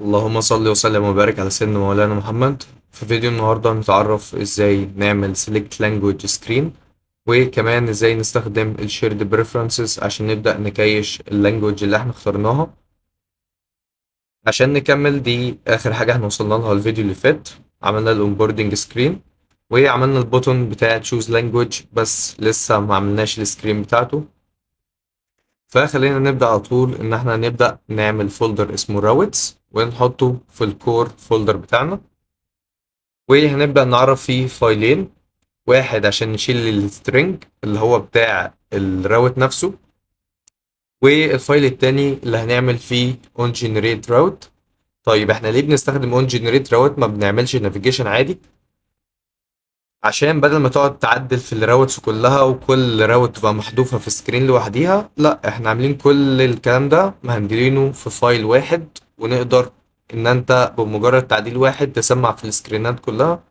اللهم صل وسلم وبارك على سيدنا مولانا محمد. في فيديو النهاردة نتعرف ازاي نعمل select language screen، وكمان ازاي نستخدم ال shared preferences عشان نبدأ نكيش اللانجوج اللي احنا اخترناها. عشان نكمل دي آخر حاجة احنا وصلنا لها الفيديو اللي فات. عملنا ال onboarding screen وعملنا البوتون بتاع choose language، بس لسه ما عملناش السكرين بتاعته. فخلينا نبدأ على طول إن احنا نبدأ نعمل فولدر اسمه راوتس ونحطه في الكور فولدر بتاعنا، وهنبدأ نعرف فيه فايلين. واحد عشان نشيل السترنج اللي هو بتاع الراوت نفسه، والفايل التاني اللي هنعمل فيه on generate route. طيب احنا ليه بنستخدم on generate route ما بنعملش navigation عادي؟ عشان بدل ما تقعد تعدل في الراوتس كلها وكل راوت تبقى محذوفة في سكرين لوحديها، لا احنا عاملين كل الكلام ده مهندلينه في فايل واحد، ونقدر ان انت بمجرد تعديل واحد تسمع في السكرينات كلها.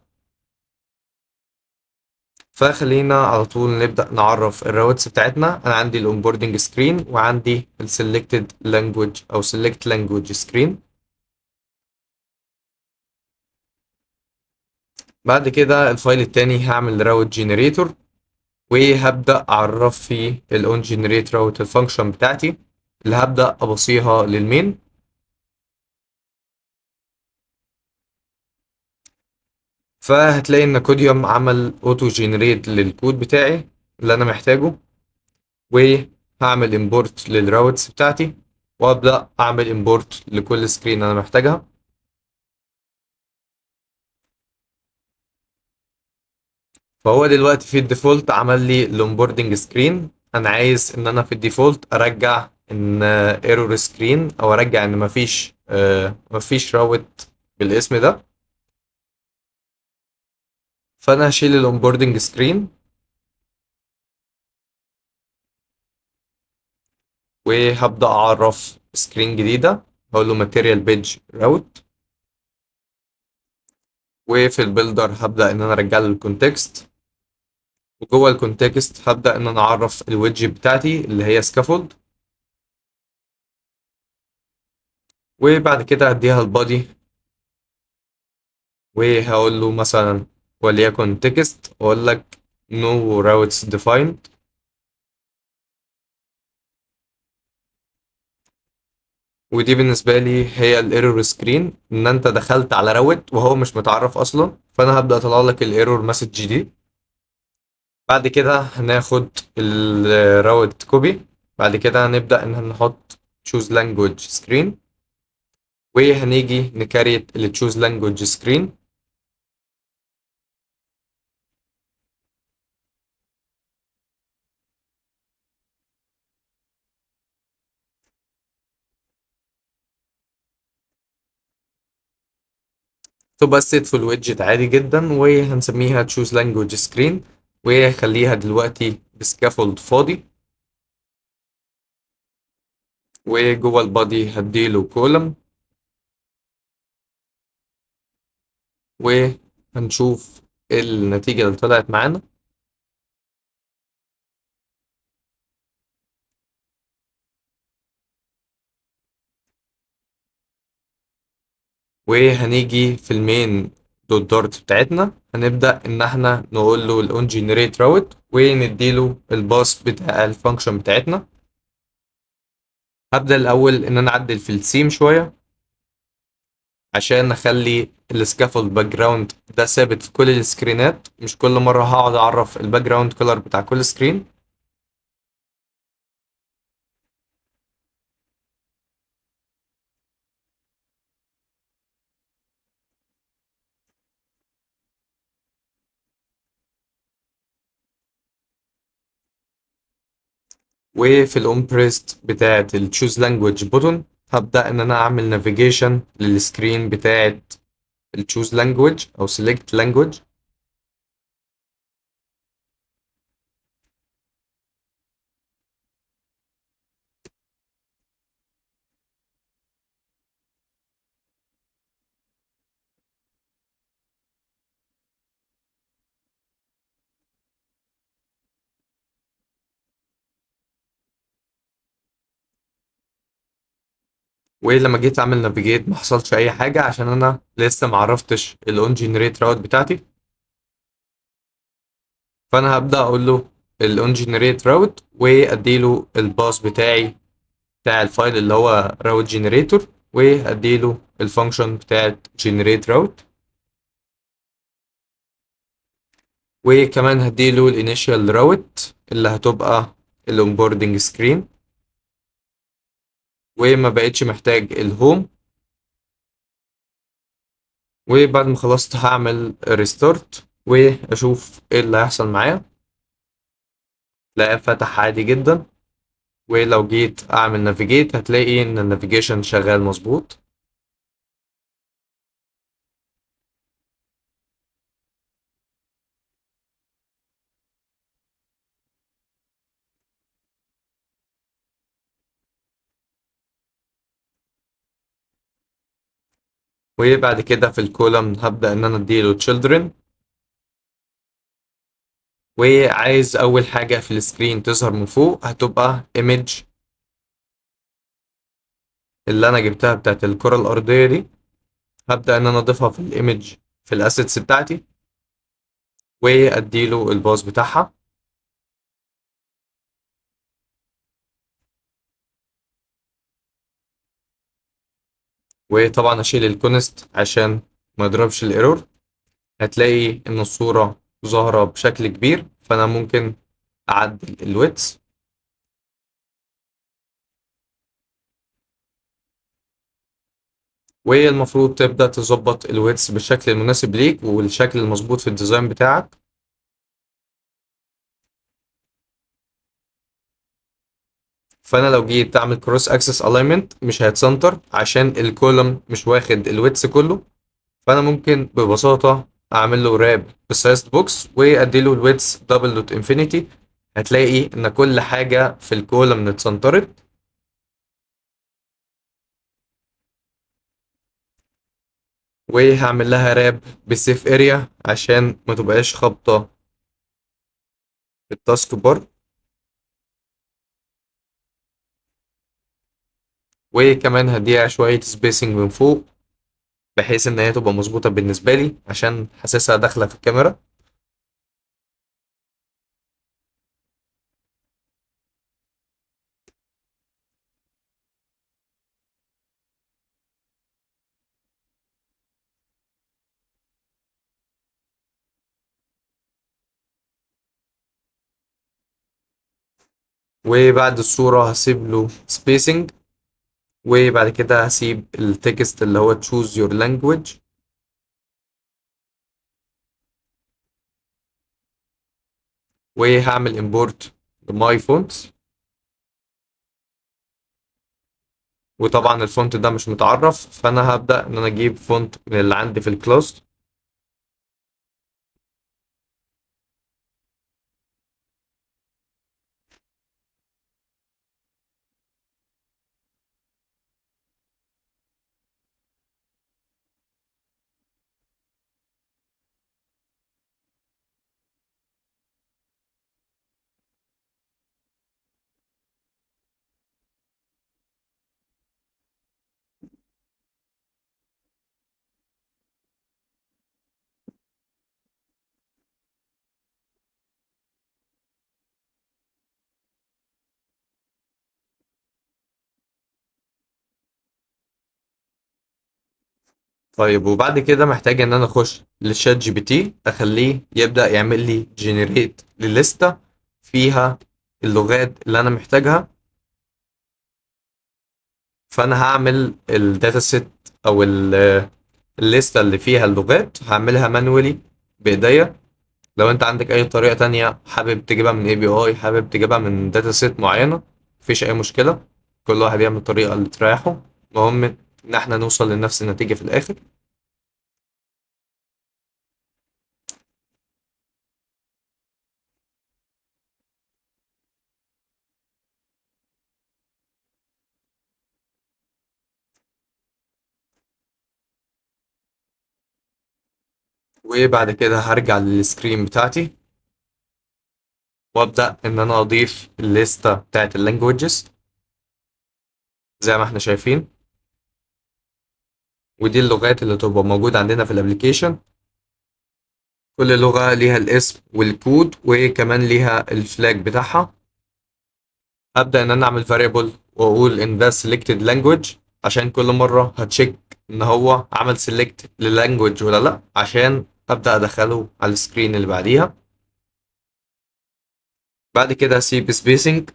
فخلينا على طول نبدأ نعرف الراوتس بتاعتنا. انا عندي الاونبوردنج سكرين وعندي السلكتد لانجوج او سيلكت لانجوج سكرين. بعد كده الفايل التاني هعمل راوت جنريتور، وهبدأ أعرف فيه ال onGenerate route الفانكشن بتاعتي اللي هبدأ أبصيها للمين. فهتلاقي إن كوديوم عمل أوتو جينيريت للكود بتاعي اللي أنا محتاجه، وهعمل import للراوتس بتاعتي، وأبدأ أعمل import لكل سكرين أنا محتاجها. فهو دلوقتي في الديفولت عمل لي الأونبوردنج سكرين. أنا عايز إن أنا في الديفولت أرجع إن ايرور سكرين، أو أرجع إن مفيش راوت بالاسم ده. فانا هشيل الاونبوردنج سكرين وهبدا اعرف سكرين جديده، هقول له ماتيريال بيج راوت. وفي البيلدر هبدا ان انا ارجع له الكونتكست، وجوه الكونتكست هبدا ان انا اعرف الويدج بتاعتي اللي هي سكافولد. وبعد كده هديها البادي، وهقول له مثلا وليكن تكست، واقول لك no routes defined. ودي بالنسبه لي هي الايرور سكرين، ان انت دخلت على راوت وهو مش متعرف اصلا، فانا هبدا اطلع لك الايرور مسج دي. بعد كده هناخد الراوت كوبي. بعد كده هنبدأ ان احنا نحط choose language screen، وهنيجي نكريت ال choose language screen. تبقى stateful widget عادي جدا، وهنسميها choose language screen، وخليها دلوقتي بسكافولد فاضي. وجوه البادي هديله كولم، وهنشوف النتيجة اللي طلعت معانا. وهنيجي في المين دوت دارت بتاعتنا، هنبدأ إن احنا نقول له ال onGenerate route ونديله الباص بتاع الفانكشن بتاعتنا. هبدأ الأول إن أنا أعدل في السيم شوية عشان نخلي السكافولد باك جراوند ده ثابت في كل السكرينات، مش كل مرة هقعد أعرف الباك جراوند كولر بتاع كل سكرين. وفي الأون بريست بتاعة ال choose language button هبدأ إن أنا أعمل نافيجيشن للسكرين بتاعة ال choose language أو select language. ولما جيت اعمل نافيجيت ما حصلش اي حاجه عشان انا لسه ما عرفتش الاون جنريت راوت بتاعتي. فانا هبدا اقول له الاون جنريت راوت واديله الباص بتاعي بتاع الفايل اللي هو راوت جنريتور، واديله الفانكشن بتاعت جنريت راوت، وكمان هديله الانيشال راوت اللي هتبقى الاونبوردنج سكرين، وما بقتش محتاج الهوم. وبعد ما خلصت هعمل ريستارت واشوف ايه اللي هيحصل معايا. لا، فتح عادي جدا. ولو جيت اعمل نافيجيت هتلاقي ان النافيجيشن شغال مظبوط. وبعد كده في الكولم هبدأ ان انا اديله children، وعايز اول حاجة في السكرين تظهر من فوق هتبقى image اللي انا جبتها بتاعت الكرة الارضية دي. هبدأ ان انا اضيفها في الايمج في الاسيتس بتاعتي، واديله الباص بتاعها. وطبعا اشيل الكونست عشان ما يضربش الايرور. هتلاقي ان الصورة ظاهرة بشكل كبير، فانا ممكن اعدل الويتس. والمفروض تبدأ تظبط الويتس بالشكل المناسب ليك والشكل المظبوط في الديزاين بتاعك. فانا لو جيت اعمل كروس اكسس الاينمنت مش هيتسنتر عشان الكولوم مش واخد الويتس كله. فانا ممكن ببساطة اعمل له راب بسايست بوكس وادي له الويتس دبل دوت انفينيتي. هتلاقي ان كل حاجة في الكولوم اتسنترت. وهعمل لها راب بسيف اريا عشان ما تبقاش خابطة في التاسك بار. وكمان هديها شوية سبيسنج من فوق بحيث ان هي تبقى مظبوطة بالنسبة لي عشان حاسسها داخلة في الكاميرا. وبعد الصورة هسيب له سبيسنج. وبعد كده هسيب التكست اللي هو choose your language. وهعمل import my fonts. وطبعا الفونت ده مش متعرف، فانا هبدأ ان انا اجيب فونت من اللي عندي في الكلاس. طيب وبعد كده محتاج ان انا اخش للشات جي بي تي اخليه يبدأ يعمل لي جنريت للستة فيها اللغات اللي انا محتاجها. فانا هعمل الداتا سيت او الليستة اللي فيها اللغات هعملها مانوالي بايديا. لو انت عندك اي طريقة تانية حابب تجيبها من اي بي اي، حابب تجيبها من داتا سيت معينة، مفيش اي مشكلة. كل واحد يعمل الطريقة اللي تريحه. المهم ان احنا نوصل لنفس النتيجة في الاخر. وبعد كده هرجع للسكرين بتاعتي وابدأ ان انا اضيف الليستة بتاعت اللانجوجز زي ما احنا شايفين. ودي اللغات اللي تبقى موجودة عندنا في الابليكيشن. كل لغة ليها الاسم والكود وكمان ليها الفلاج بتاعها. هبدأ إن أنا أعمل variable وأقول in the selected language عشان كل مرة هتشيك إن هو عمل select للانجوج ولا لأ، عشان أبدأ أدخله على السكرين اللي بعديها. بعد كده هسيب spacing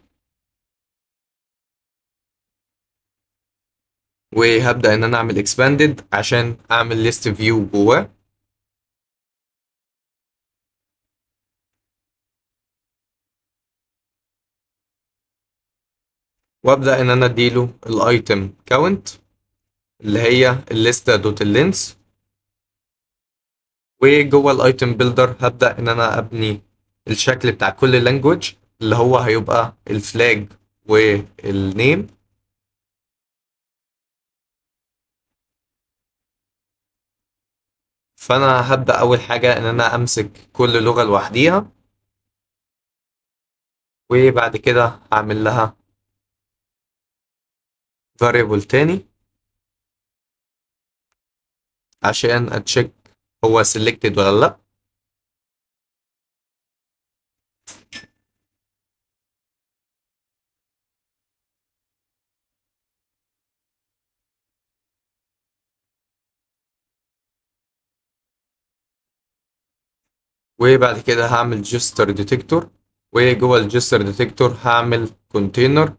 وهبدأ إن أنا أعمل expanded عشان أعمل list view جواه. وأبدأ إن أنا أديله الايتم count اللي هي الليستة دوت اللينس. وجوه الايتم بيلدر هبدأ ان انا ابني الشكل بتاع كل لانجوج اللي هو هيبقى الفلاج والنيم. فانا هبدأ اول حاجة ان انا امسك كل لغة لوحديها، وبعد كده هعمل لها variable تاني عشان اتشيك هو selected ولا لا. وبعد كده هعمل gesture detector، وجوه الجستر ديتكتور هعمل container.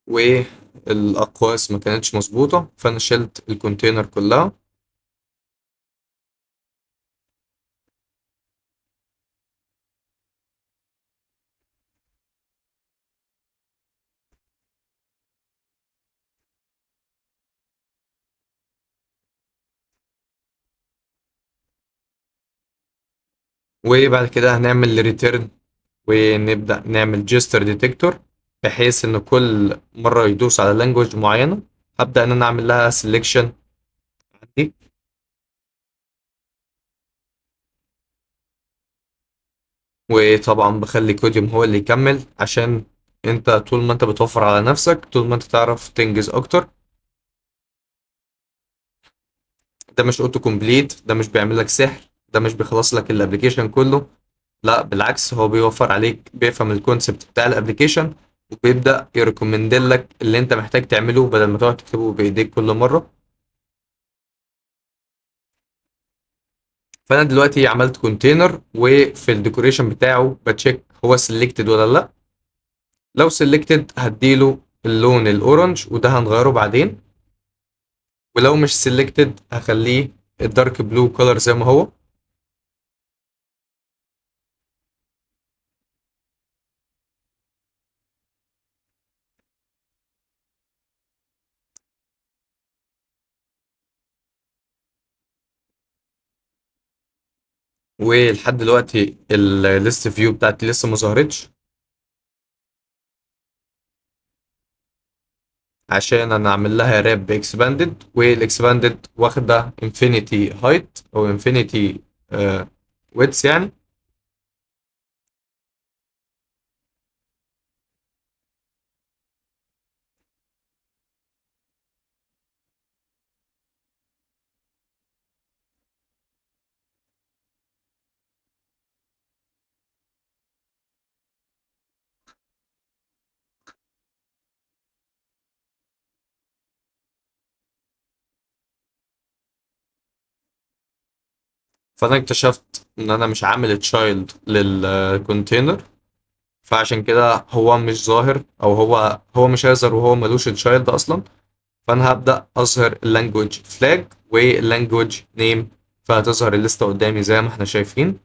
والاقواس ما كانتش مظبوطة فانا شلت الكونتينر كلها. وبعد كده هنعمل ريتيرن ونبدأ نعمل جيستر ديتكتور، بحيث ان كل مرة يدوس على لانجوج معينة هبدأ ان انا اعمل لها سelection عندي. وطبعا بخلي كوديوم هو اللي يكمل، عشان انت طول ما انت بتوفر على نفسك طول ما انت تعرف تنجز اكتر. ده مش اوتو كومبليت، ده مش بيعمل لك سحر، ده مش بيخلص لك الابليكيشن كله. لا بالعكس، هو بيوفر عليك، بيفهم الكونسبت بتاع الابليكيشن وبيبدأ يريكومند لك اللي انت محتاج تعمله بدل ما تقعد تكتبه بايديك كل مرة. فانا دلوقتي عملت كونتينر وفي الديكوريشن بتاعه بتشيك هو سيلكتد ولا لا. لو سيلكتد هديله اللون الاورنج وده هنغيره بعدين. ولو مش سيلكتد هخليه الدارك بلو كولر زي ما هو. ولحد دلوقتي الليست فيو بتاعتي لسه ما ظهرتش، عشان انا اعمل لها راب اكسباندد، والاكسباندد واخده انفينيتي هايت او انفينيتي ويدث يعني. فانا اكتشفت ان انا مش عامل تشايلد للكونتينر، فعشان كده هو مش ظاهر، او هو مش هيظهر وهو ملوش تشايلد اصلا. فانا هبدا اظهر اللانجوج فلاج واللانجوج نيم، فهتظهر الليسته قدامي زي ما احنا شايفين.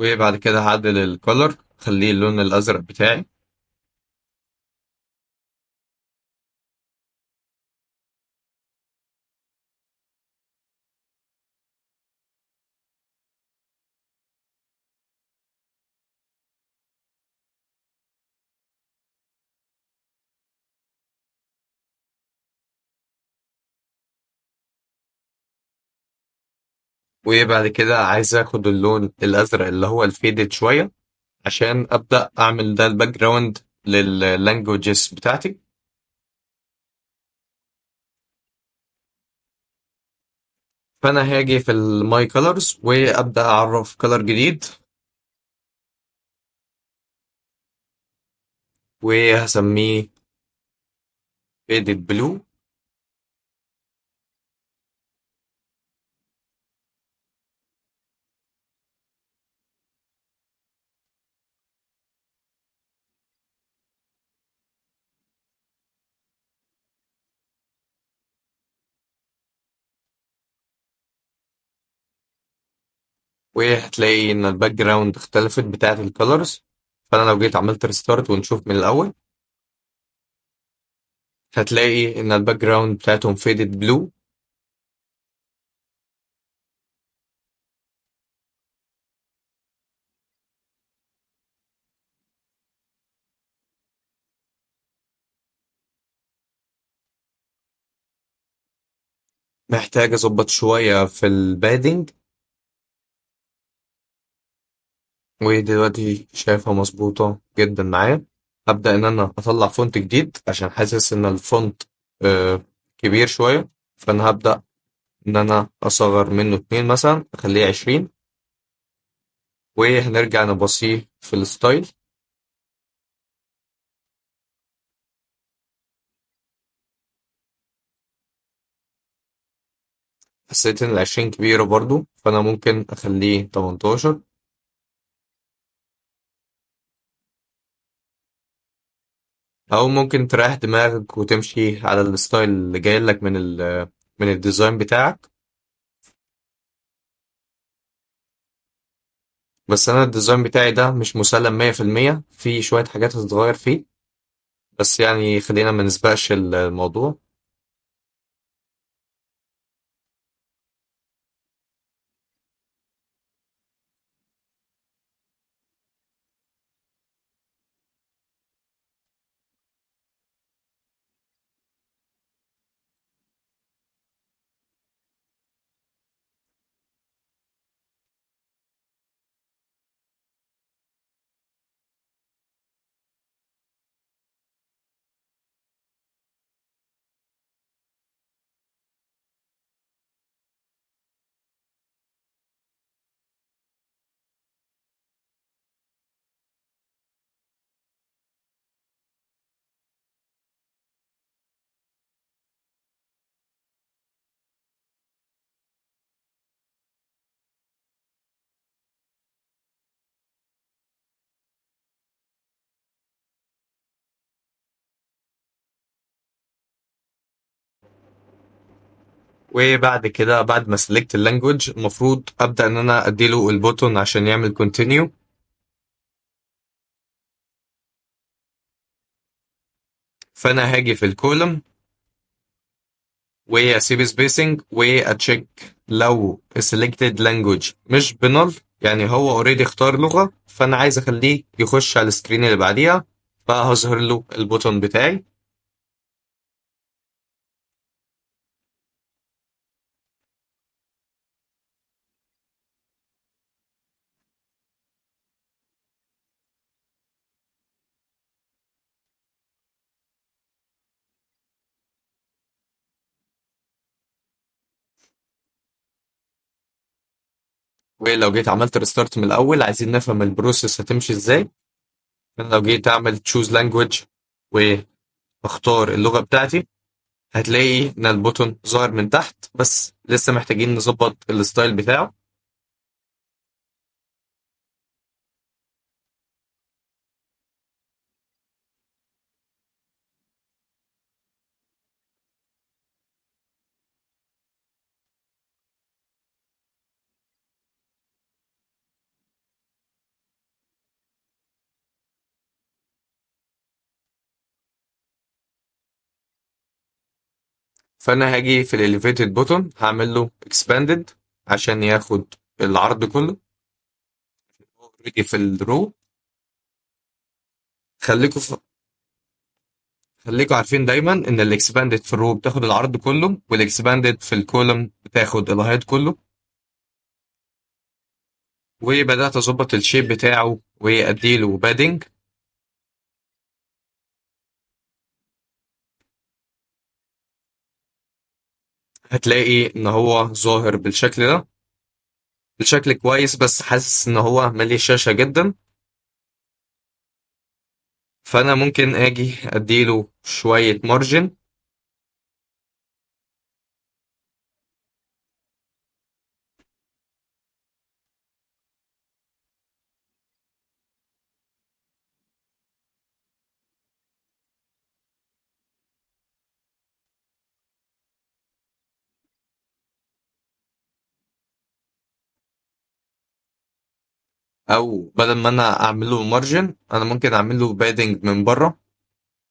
وبعد كده هعدل الكولر، خليه اللون الازرق بتاعي. وبعد كده عايز اخد اللون الازرق اللي هو الفيدد شويه، عشان ابدا اعمل ده الباك جراوند لللانجوجز بتاعتي. فانا هاجي في الماي كولرز وابدا اعرف كولر جديد، وهسميه فيدد بلو. وهتلاقي ان الباك جراوند اختلفت بتاعه الكولرز. فانا لو جيت عملت ريستارت ونشوف من الاول، هتلاقي ان الباك جراوند بتاعتهم فيدد بلو. محتاج اظبط شويه في البادنج، ودلوقتي شايفها مظبوطه جدا معايا. هبدا ان انا اطلع فونت جديد عشان حاسس ان الفونت آه، كبير شويه. فانا هبدا ان انا اصغر منه 2 مثلا، اخليه 20. وهنرجع نبصيه في الستايل. حسيت ان ال20 كبيرة برضو، فانا ممكن اخليه 18. او ممكن تريح دماغك وتمشي على الستايل اللي جاي لك من الديزاين بتاعك. بس انا الديزاين بتاعي ده مش مسلم 100%، في شوية حاجات هتتغير فيه. بس يعني خلينا ما نسبقش الموضوع. وبعد كده بعد ما سلكت اللانجوج، المفروض ابدا ان انا اديله البوتون عشان يعمل كونتينيو. فانا هاجي في الكولم واسيب سبيسنج واتشيك لو selected language مش بنل، يعني هو اوريدي اختار لغة، فانا عايز اخليه يخش على السكرين اللي بعديها. فهظهر له البوتون بتاعي. ولو جيت عملت ريستارت من الاول، عايزين نفهم البروسيس هتمشي ازاي. فانا لو جيت اعمل choose language واختار اللغة بتاعتي، هتلاقي ان البوتون ظاهر من تحت، بس لسه محتاجين نظبط الستايل بتاعه. فانا هاجي في الاليفيتد بوتون هعمل له expanded عشان ياخد العرض كله. اوريدي في الرو. خليكوا ف... خليكوا عارفين دايما ان الاكسباندد في الرو بتاخد العرض كله، والاكسباندد في الكولوم بتاخد الهايت كله. وبدأت اظبط الشيب بتاعه واديله بادنج. هتلاقي ان هو ظاهر بالشكل ده، بالشكل كويس، بس حاسس ان هو مالي الشاشة جدا. فانا ممكن اجي اديله شوية مارجن. او بدل ما انا اعمل له مارجن انا ممكن اعمل له بادنج من بره،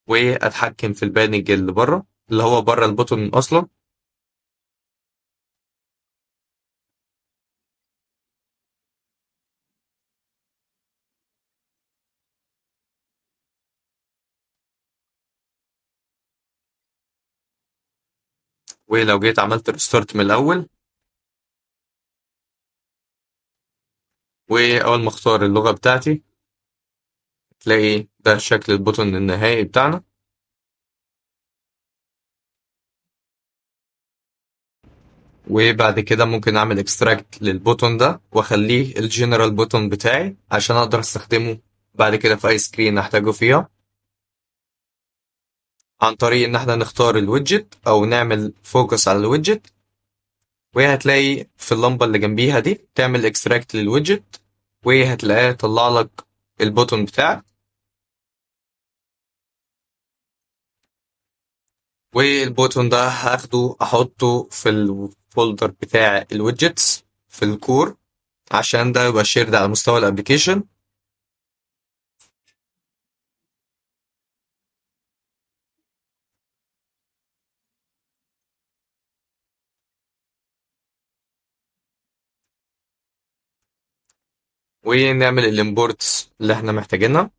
واتحكم في البادنج اللي بره اللي هو بره البوتون اصلا. ولو جيت عملت ريستارت من الاول، واول ما اختار اللغة بتاعتي تلاقي ده شكل البوتون النهائي بتاعنا. وبعد كده ممكن اعمل اكستراكت للبوتون ده واخليه الجنرال بوتون بتاعي عشان اقدر استخدمه بعد كده في اي سكرين احتاجه فيها، عن طريق ان احنا نختار الويدجت او نعمل فوكس على الويدجت. وهتلاقي في اللمبة اللي جنبيها دي تعمل اكستراكت للويدجت، وهتلاقيها طلع لك البوتون بتاعك. والبوتون ده هاخده احطه في الفولدر بتاع الويدجتس في الكور عشان ده يبقى شيرد على مستوى الابليكيشن. ونعمل الامبورتس اللي احنا محتاجينها.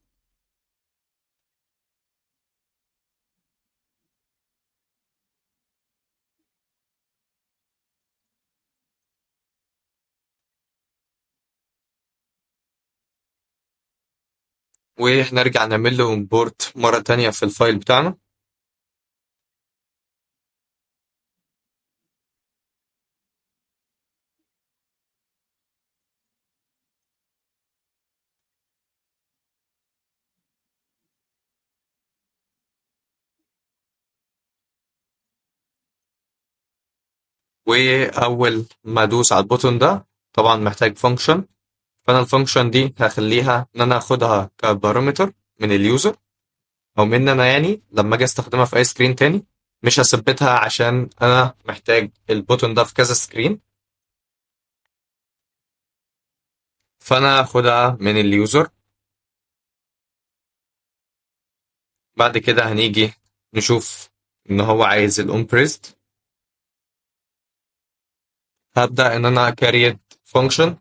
ونرجع نعمل له امبورت مرة تانية في الفايل بتاعنا. واول ما ادوس على البوتون ده طبعا محتاج فانكشن. فانا الفانكشن دي هخليها ان انا اخدها كبارامتر من اليوزر، او من انا يعني لما اجي استخدمها في اي سكرين تاني. مش هثبتها عشان انا محتاج البوتون ده في كذا سكرين. فانا هاخدها من اليوزر. بعد كده هنيجي نشوف ان هو عايز الاون بريست. هبدأ ان انا كاريت فانكشن.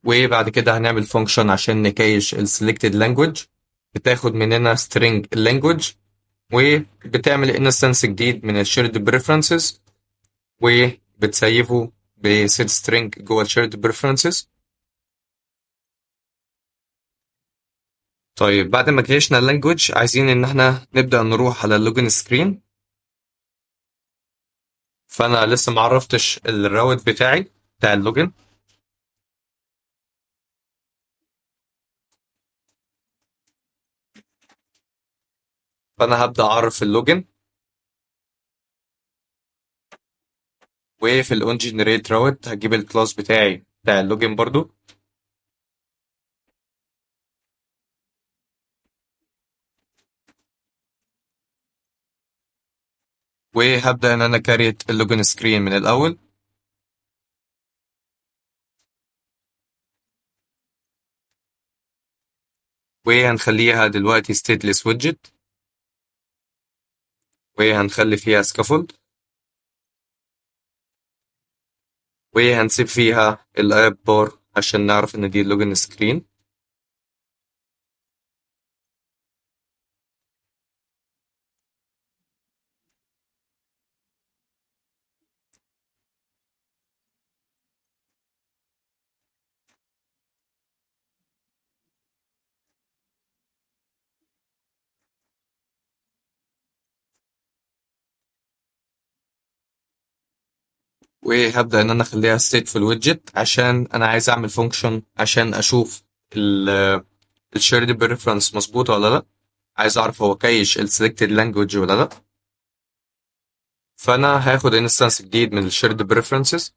وبعد كده هنعمل فانكشن عشان نكيش السلكتد لانجوج. بتاخد مننا string language وبتعمل انستنس جديد من الشيرد بريفرنسز، وبتسيفه بسيت string جوه الشيرد بريفرنسز. طيب بعد ما كيشنا اللانجوج عايزين ان احنا نبدأ نروح على اللوجن سكرين. فانا لسه معرفتش الراوت بتاعي بتاع اللوجن. فانا هبدأ اعرف اللوجن. وفي الاون جنريت راوت هجيب الكلاس بتاعي بتاع اللوجن برضو. وهبدأ ان انا كاريت اللوجن سكرين من الاول. وهنخليها دلوقتي stateless widget. وهنخلي فيها scaffold. وهنسيب فيها الاب بار عشان نعرف ان دي اللوجن سكرين. وهبدأ ان انا اخليها stateful widget عشان انا عايز اعمل function عشان اشوف الشيرد بريفرنس مظبوطة ولا لا، عايز اعرف هو كايش ال selected language ولا لا. فانا هاخد instance جديد من الشيرد بريفرنسز،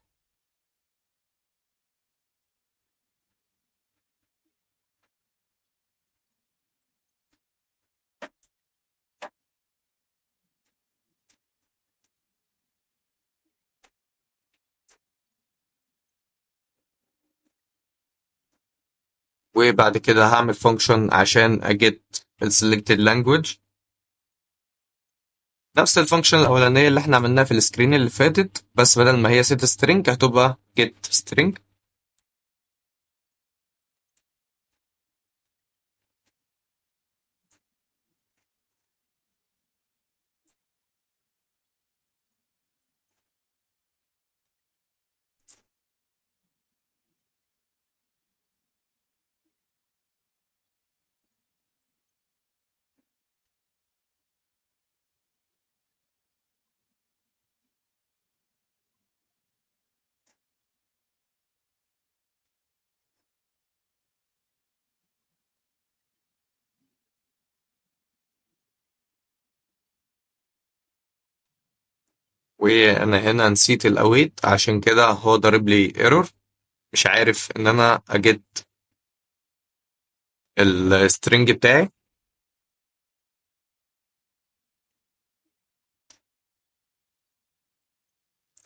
وبعد كده هعمل function عشان اجيت ال selected language، نفس الفانكشن الاولانيه اللي احنا عملناها في السكرين اللي فاتت، بس بدل ما هي set string هتبقى get string. وانا هنا نسيت الاويت، عشان كده هو ضارب لي ايرور، مش عارف ان انا اجيت السترنج بتاعي.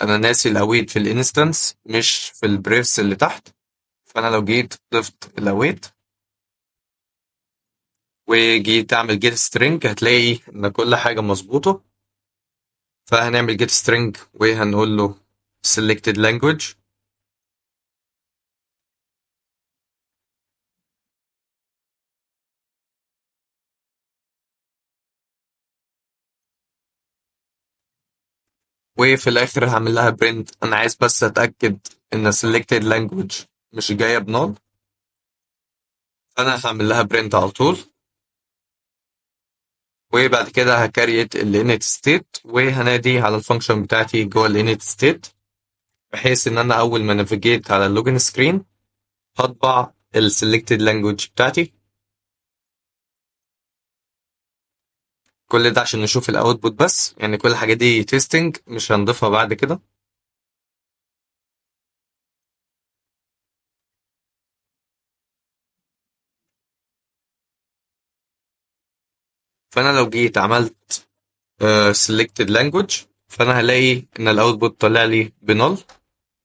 انا ناسي الاويت في الانستنس مش في البريفس اللي تحت، فانا لو جيت ضفت الاويت وجيت اعمل جيت سترينج هتلاقي ان كل حاجه مظبوطه. فهنعمل جيت سترينج وهنقول له selected language، وفي الاخر هعمل لها print. انا عايز بس اتاكد ان selected language مش جايه بنول، فانا هعمل لها print على طول. وبعد كده هكريت ال init state وهنادي على الفانكشن بتاعتي جوه ال init state، بحيث ان انا اول ما نافيجيت على اللوجن سكرين هطبع ال selected language بتاعتي. كل ده عشان نشوف الاوتبوت بس، يعني كل الحاجات دي تيستنج مش هنضيفها بعد كده. فانا لو جيت عملت selected language فانا هلاقي ان الاوتبوت طلع لي بنل،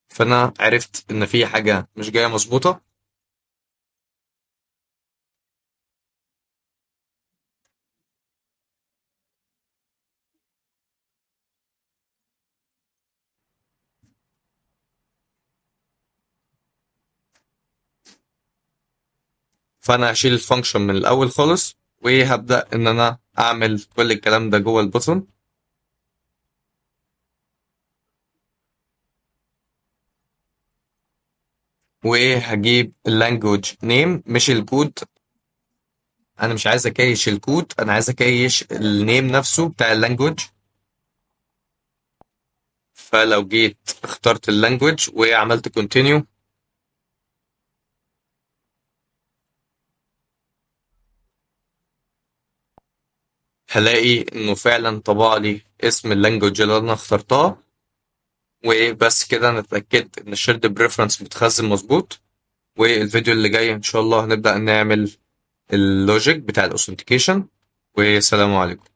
فانا عرفت ان في حاجه مش جايه مظبوطه. فانا هشيل الفانكشن من الاول خالص وهبدا ان انا اعمل كل الكلام ده جوه البوتن. وهجيب اللانجوج نيم مش الكود، انا مش عايز اكيش الكود، انا عايز اكيش النيم نفسه بتاع اللانجوج. فلو جيت اخترت اللانجوج وعملت continue هلاقي انه فعلا طبع لي اسم اللانجوج اللي انا اخترتها. وبس كده انا اتاكدت ان الشيرد بريفرنس متخزن مظبوط. والفيديو اللي جاي ان شاء الله هنبدا نعمل اللوجيك بتاع الاوثنتيكيشن. والسلام عليكم.